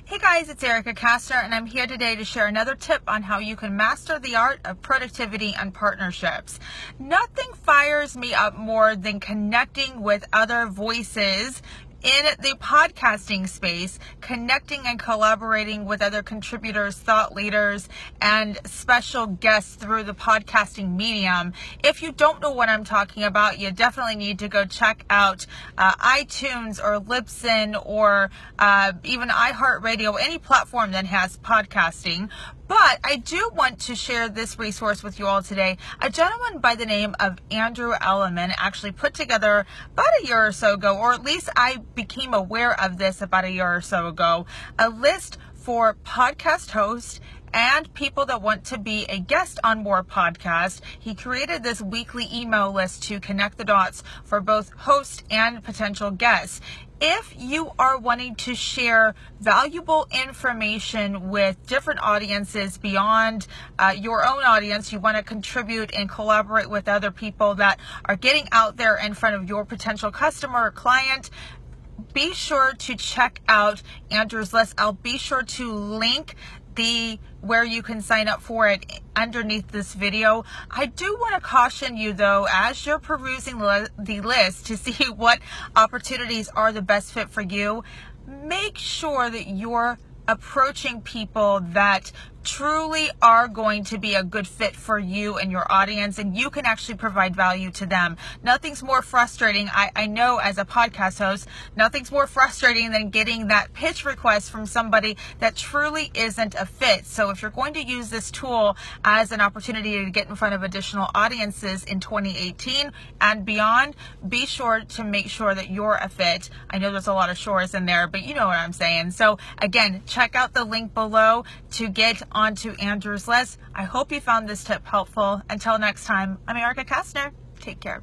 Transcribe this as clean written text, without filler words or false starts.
Hey guys, it's Erica Castner, and I'm here today to share another tip on how you can master the art of productivity and partnerships. Nothing fires me up more than connecting with other voices in the podcasting space, connecting and collaborating with other contributors, thought leaders, and special guests through the podcasting medium. If you don't know what I'm talking about, you definitely need to go check out iTunes or Libsyn or even iHeartRadio, any platform that has podcasting. But I do want to share this resource with you all today. A gentleman by the name of Andrew Elliman actually put together about a year or so ago, or at least I became aware of this about a year or so ago, a list for podcast hosts and people that want to be a guest on more podcasts. He created this weekly email list to connect the dots for both hosts and potential guests. If you are wanting to share valuable information with different audiences beyond your own audience, you want to contribute and collaborate with other people that are getting out there in front of your potential customer or client, be sure to check out Andrew's list. I'll be sure to link where you can sign up for it underneath this video. I do want to caution you though, as you're perusing the list to see what opportunities are the best fit for you, make sure that you're approaching people that truly are going to be a good fit for you and your audience, and you can actually provide value to them. Nothing's more frustrating, I know as a podcast host, nothing's more frustrating than getting that pitch request from somebody that truly isn't a fit. So if you're going to use this tool as an opportunity to get in front of additional audiences in 2018 and beyond, be sure to make sure that you're a fit. I know there's a lot of shores in there, but you know what I'm saying. So again, check out the link below to get onto Andrew's list. I hope you found this tip helpful. Until next time, I'm Erica Castner. Take care.